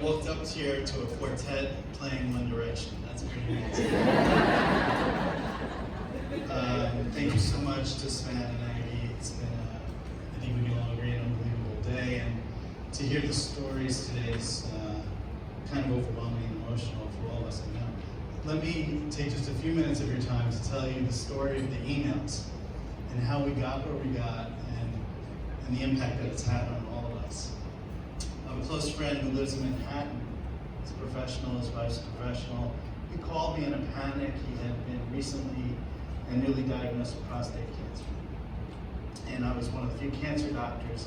walked up here to a quartet playing One Direction. That's pretty amazing. Thank you so much to Sven and Aggie. It's been, I think we can all agree, an unbelievable day. And to hear the stories today is kind of overwhelming and emotional for all of us, I know. Let me take just a few minutes of your time to tell you the story of the emails and how we got where we got and the impact that it's had on all of us. I have a close friend who lives in Manhattan. He's a professional, his wife's a professional. He called me in a panic. He had been recently and newly diagnosed with prostate cancer. And I was one of the few cancer doctors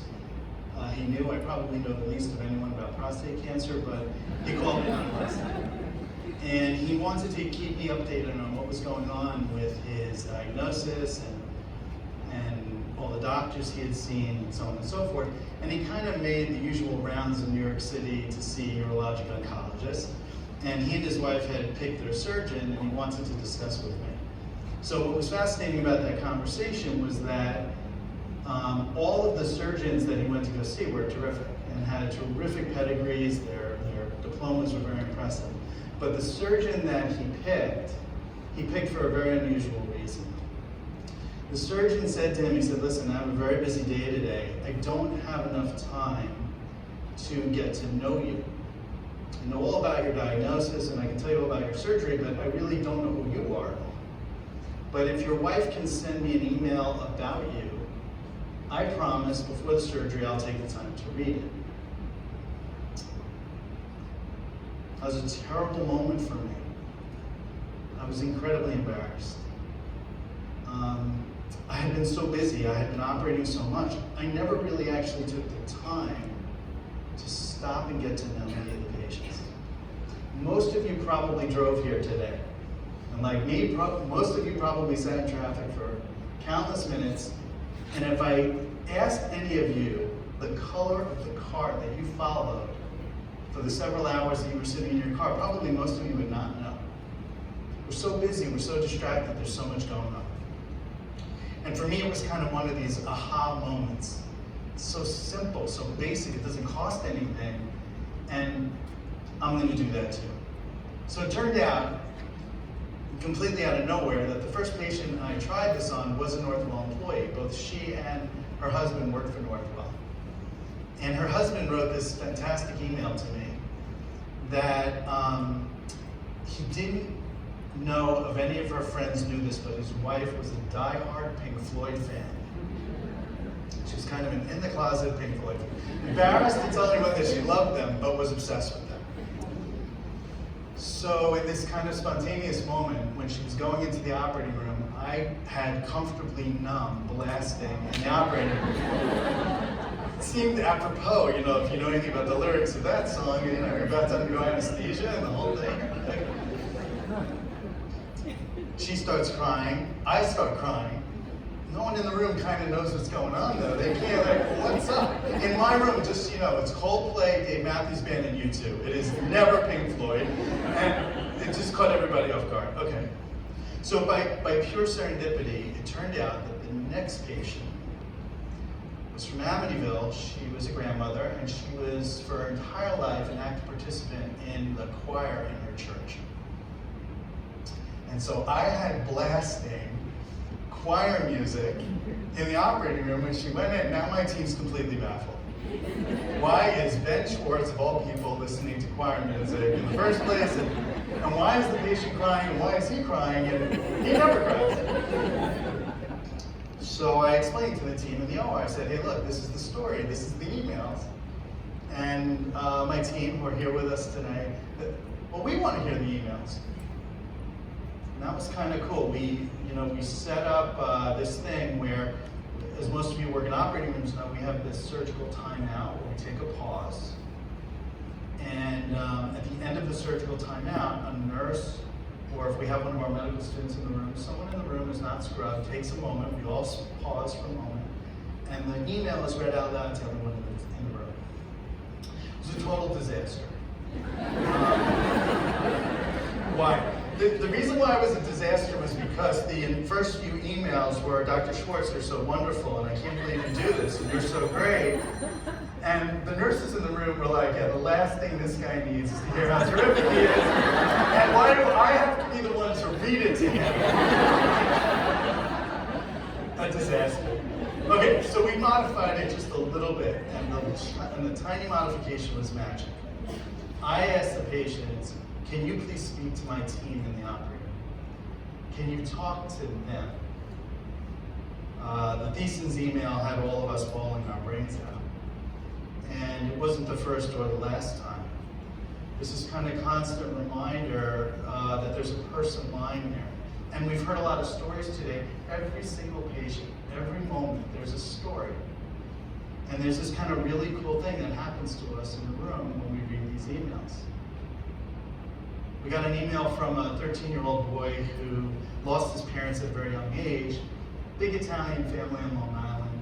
he knew. I probably know the least of anyone about prostate cancer, but he called me on prostate. And he wanted to keep me updated on what was going on with his diagnosis and all the doctors he had seen and so on and so forth. And he kind of made the usual rounds in New York City to see urologic oncologists. And he and his wife had picked their surgeon and he wanted to discuss with me. So what was fascinating about that conversation was that all of the surgeons that he went to go see were terrific and had terrific pedigrees. Their diplomas were very impressive. But the surgeon that he picked for a very unusual reason. The surgeon said to him, he said, listen, I have a very busy day today. I don't have enough time to get to know you. I know all about your diagnosis and I can tell you all about your surgery, but I really don't know who you are at all. But if your wife can send me an email about you, I promise before the surgery I'll take the time to read it. That was a terrible moment for me. I was incredibly embarrassed. I had been so busy, I had been operating so much, I never really actually took the time to stop and get to know any of the patients. Most of you probably drove here today. And like me, most of you probably sat in traffic for countless minutes. And if I asked any of you the color of the car that you followed for the several hours that you were sitting in your car, probably most of you would not know. We're so busy, we're so distracted, there's so much going on. And for me, it was kind of one of these aha moments. It's so simple, so basic, it doesn't cost anything, and I'm going to do that too. So it turned out, completely out of nowhere, that the first patient I tried this on was a Northwell employee. Both she and her husband worked for Northwell. And her husband wrote this fantastic email to me that he didn't know if any of her friends knew this, but his wife was a die-hard Pink Floyd fan. She was kind of an in-the-closet Pink Floyd fan. Embarrassed to tell anyone that she loved them, but was obsessed with them. So in this kind of spontaneous moment, when she was going into the operating room, I had Comfortably Numb blasting in the operating room. It seemed apropos, if you know anything about the lyrics of that song, you're about to undergo anesthesia and the whole thing. She starts crying, I start crying. No one in the room kind of knows what's going on though. They can't, what's up? In my room, just it's Coldplay, Dave Matthews Band, and U2. It is never Pink Floyd, and it just caught everybody off guard. Okay. So by pure serendipity, it turned out that the next patient was from Amityville. She was a grandmother, and she was, for her entire life, an active participant in the choir in her church. And so I had blasting choir music in the operating room when she went in. Now my team's completely baffled. Why is Ben Schwartz, of all people, listening to choir music in the first place? And why is the patient crying? And why is he crying? And he never cries. So I explained to the team in the OR. I said, hey, look, this is the story. This is the emails. And my team, who are here with us today, we want to hear the emails. And that was kind of cool. We set up this thing where, as most of you work in operating rooms know, we have this surgical timeout where we take a pause. And at the end of the surgical timeout, a nurse, or if we have one of our medical students in the room, someone in the room is not scrubbed, takes a moment, we all pause for a moment, and the email is read out loud to everyone in the room. It was a total disaster. Why? The reason why it was a disaster was because the first few emails were, Dr. Schwartz, you're so wonderful, and I can't believe you do this, and you're so great. And the nurses in the room were like, yeah, the last thing this guy needs is to hear how terrific he is. And why do I have to be the one to read it to him? A disaster. Okay, so we modified it just a little bit, and the tiny modification was magic. I asked the patients, can you please speak to my team in the operating room? Can you talk to them? The Thiessen's email had all of us bawling our brains out. And it wasn't the first or the last time. This is kind of constant reminder that there's a person lying there. And we've heard a lot of stories today. Every single patient, every moment, there's a story. And there's this kind of really cool thing that happens to us in the room when we read these emails. We got an email from a 13-year-old boy who lost his parents at a very young age, big Italian family in Long Island.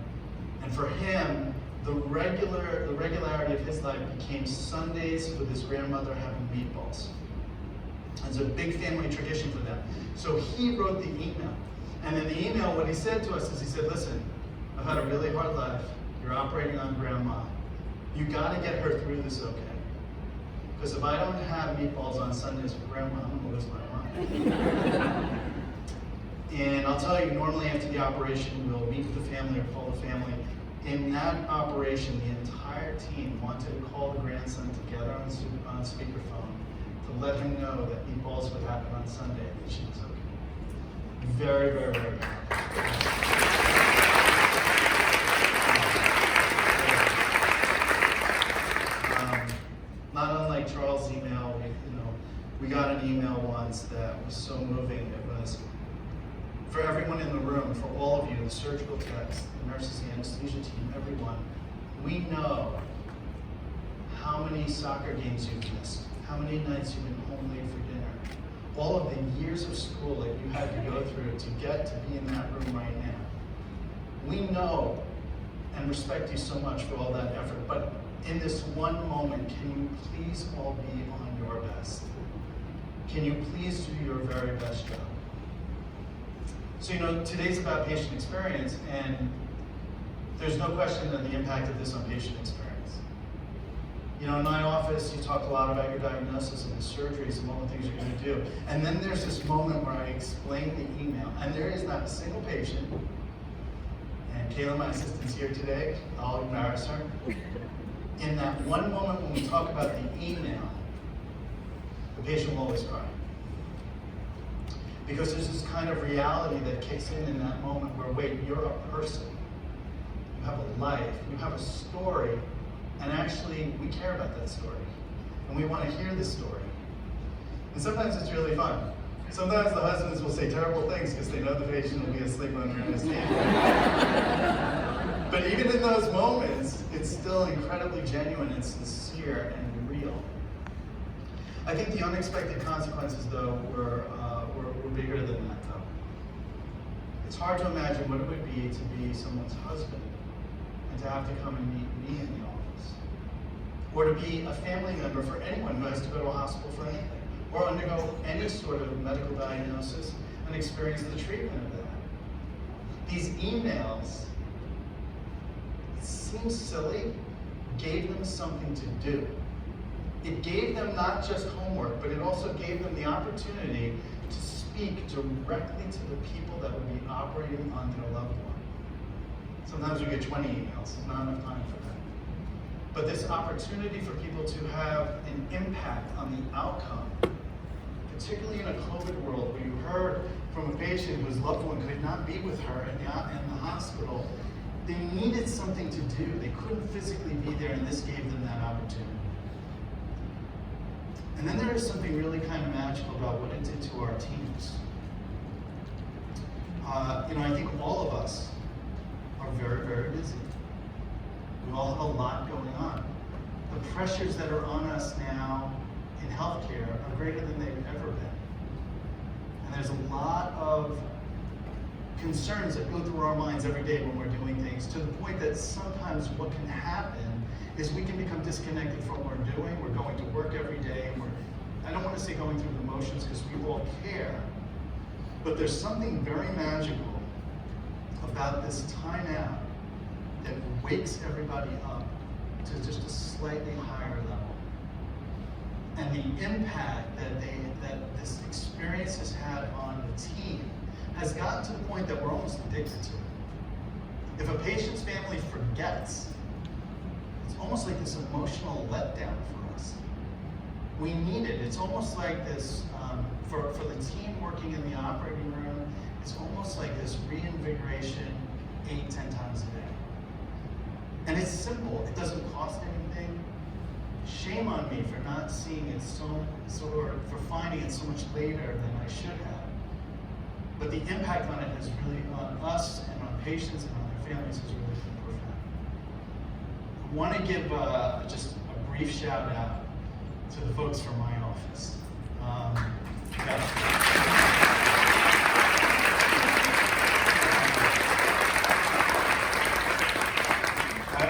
And for him, the regularity of his life became Sundays with his grandmother having meatballs. It's a big family tradition for them. So he wrote the email. And in the email, what he said to us is, he said, listen, I've had a really hard life. You're operating on grandma. You gotta get her through this okay. Because if I don't have meatballs on Sundays for grandma, I'm gonna lose my mind. And I'll tell you, normally after the operation, we'll meet with the family or call the family. In that operation, the entire team wanted to call the grandson together on speakerphone to let him know that meatballs would happen on Sunday and that she was okay. Very, very, very powerful. Not unlike Charles' email, we got an email once that was so moving. It was, for everyone in the room, for all of you, the surgical techs, the nurses, the anesthesia team, everyone, we know how many soccer games you've missed, how many nights you've been home late for dinner, all of the years of school that you had to go through to get to be in that room right now. We know and respect you so much for all that effort, but in this one moment, can you please all be on your best? Can you please do your very best job? So, today's about patient experience, and there's no question that the impact of this on patient experience. In my office, you talk a lot about your diagnosis and the surgeries and all the things you're going to do. And then there's this moment where I explain the email, and there is not a single patient, and Kayla, my assistant's here today, I'll embarrass her. In that one moment when we talk about the email, the patient will always cry. Because there's this kind of reality that kicks in that moment where, wait, you're a person. You have a life, you have a story, and actually we care about that story. And we want to hear the story. And sometimes it's really fun. Sometimes the husbands will say terrible things because they know the patient will be asleep under anesthesia. But even in those moments, it's still incredibly genuine and sincere and real. I think the unexpected consequences, though, were bigger than that, though. It's hard to imagine what it would be to be someone's husband and to have to come and meet me in the office. Or to be a family member for anyone who has to go to a hospital for anything, or undergo any sort of medical diagnosis and experience the treatment of that. These emails, it seems silly, gave them something to do. It gave them not just homework, but it also gave them the opportunity to speak directly to the people that would be operating on their loved one. Sometimes we get 20 emails, there's not enough time for that. But this opportunity for people to have an impact on the outcome, particularly in a COVID world where you heard from a patient whose loved one could not be with her in the hospital, they needed something to do. They couldn't physically be there, and this gave them that opportunity. And then there is something really kind of magical about what it did to our teams. I think all of us are very, very busy. We all have a lot going on. The pressures that are on us now in healthcare are greater than they've ever been. And there's a lot of concerns that go through our minds every day when we're doing things, to the point that sometimes what can happen is we can become disconnected from what we're doing. We're going to work every day, and I don't want to say going through the motions because we all care, but there's something very magical about this time out that wakes everybody up to slightly higher level. And the impact that this experience has had on the team has gotten to the point that we're almost addicted to it. If a patient's family forgets, it's almost like this emotional letdown for us. We need it. It's almost like this, for the team working in the operating room, it's almost like this reinvigoration 8-10 times a day. And it's simple. It doesn't cost anything. Shame on me for not seeing it or for finding it so much later than I should have. But the impact on it has really, on us and on patients and on their families, has really been profound. I want to give just a brief shout out to the folks from my office.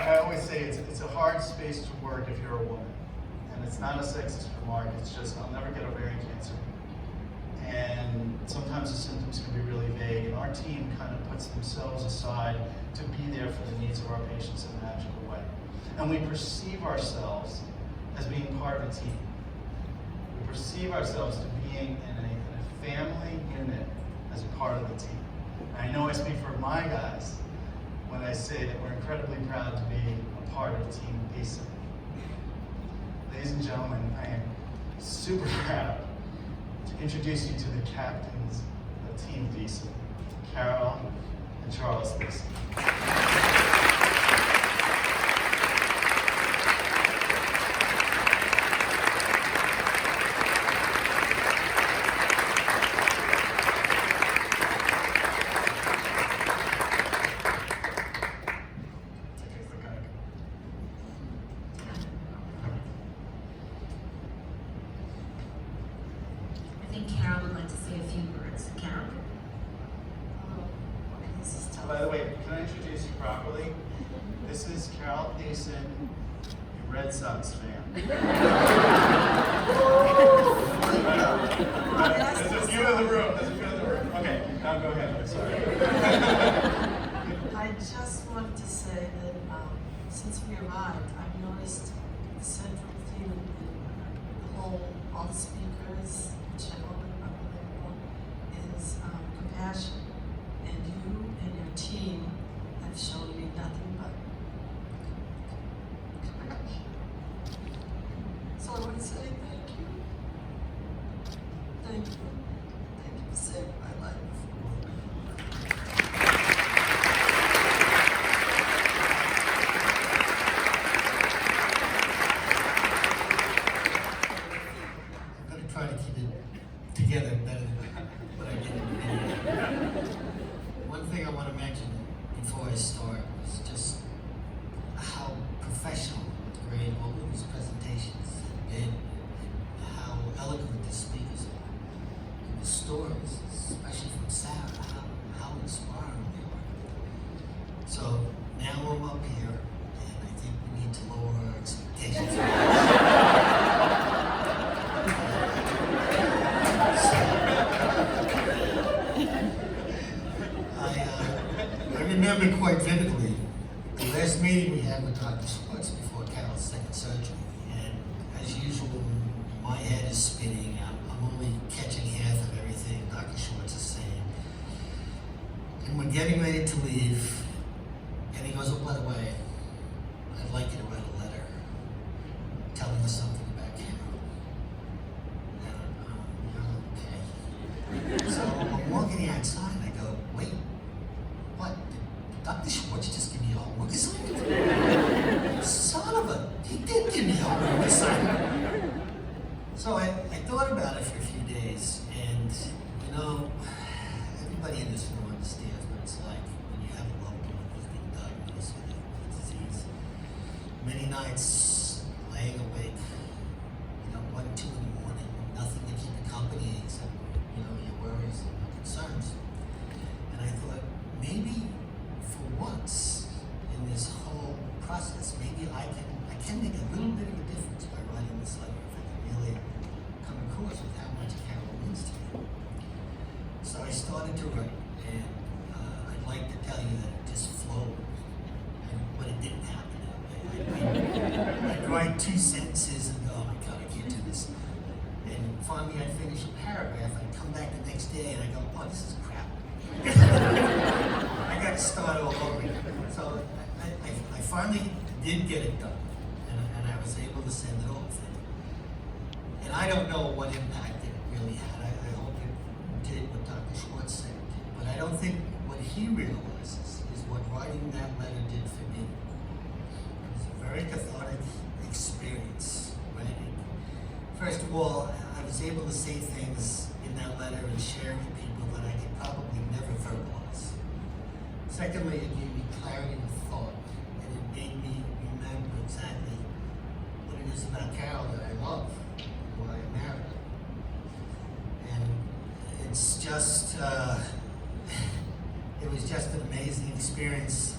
I always say it's a hard space to work if you're a woman. And it's not a sexist remark, it's just I'll never get ovarian cancer. And sometimes the symptoms can be really vague, and our team kind of puts themselves aside to be there for the needs of our patients in a magical way. And we perceive ourselves as being part of a team. We perceive ourselves to being in a family unit as a part of the team. And I know I speak for my guys when I say that we're incredibly proud to be a part of Team Decent. Ladies and gentlemen, I am super proud to introduce you to the captains of Team Decent, Carol and Charles Listen. I think Carol would like to say a few words. Carol? By the way, can I introduce you properly? This is Carol Thiessen, a Red Sox fan. There's a few in the room. Okay, now go ahead. I'm sorry. I just wanted to say that since we arrived, I've noticed the central theme in all the speakers, which are all unbelievable, is compassion. And you and your team have shown me nothing but compassion. So I want to say thank you. Thank you. Thank you for saving my life. Try to keep it together better than what I did in the beginning. One thing I want to mention before I start is just how professional grade all of these presentations have been, how eloquent the speakers are, and the stories, especially from Sarah, how inspiring they are. So now I'm up here, and I think we need to lower our expectations. I remember quite vividly the last meeting we had with Dr. Schwartz before Carol's second surgery, and as usual, my head is spinning. I'm only catching half of everything Dr. Schwartz is saying. And we're getting ready to leave, and he goes, oh, by the way, I'd like you to write a letter telling us something about Carol. And I'm okay. So I'm walking outside, and I go, wait, what? Dr. Schwartz just give me a homework assignment? Son of a, he did give me a homework assignment. So I thought about it for a few days, and you know, everybody in this room understands what it's like when you have a loved one who's been diagnosed with a disease. Many nights laying awake, 1, 2 in the morning, nothing to keep you company except, your worries and your concerns. And I thought, maybe for once in this whole process, maybe I can make a little bit of a difference by writing this letter if I can really come across with how much Carol means to me. So I started to write, and I'd like to tell you that it just flowed, but it didn't happen that way. I write 2 sentences and go, oh my God, I can't do this. And finally I'd finish a paragraph, I'd come back the next day and I go, oh, this is crap. I got to start all over again. So I finally did get it done, and I was able to send it off. And I don't know what impact it really had. I hope it did what Dr. Schwartz said. But I don't think what he realizes is what writing that letter did for me. It was a very cathartic experience, right? First of all, I was able to say things in that letter and share with people that I could probably never verbalize. Secondly, it gave me clarity of thought, and it made me remember exactly what it is about Carol that I love, who I married. And it's just, it was just an amazing experience,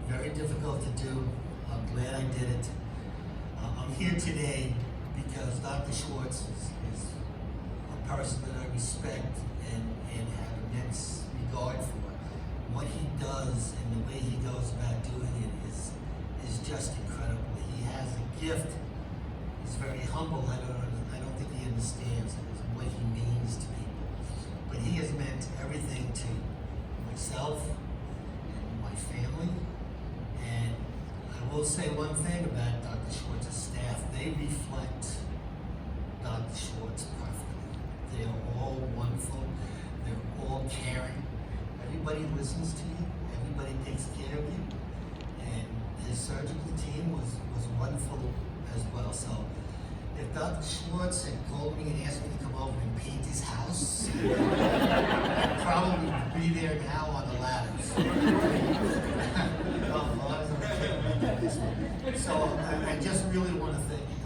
very difficult to do. I'm glad I did it. I'm here today because Dr. Schwartz is a person that I respect and have immense regard for. What he does and the way he goes about doing it is just incredible. He has a gift. He's very humble. I don't think he understands what he means to people. But he has meant everything to myself and my family. And I will say one thing about Dr. Schwartz's staff. They reflect Dr. Schwartz perfectly. They are all wonderful. They're all caring. Everybody listens to you. Everybody takes care of you. And his surgical team was wonderful as well. So if Dr. Schwartz had called me and asked me to come over and paint his house, I'd probably be there now on the ladders. So I just really want to thank you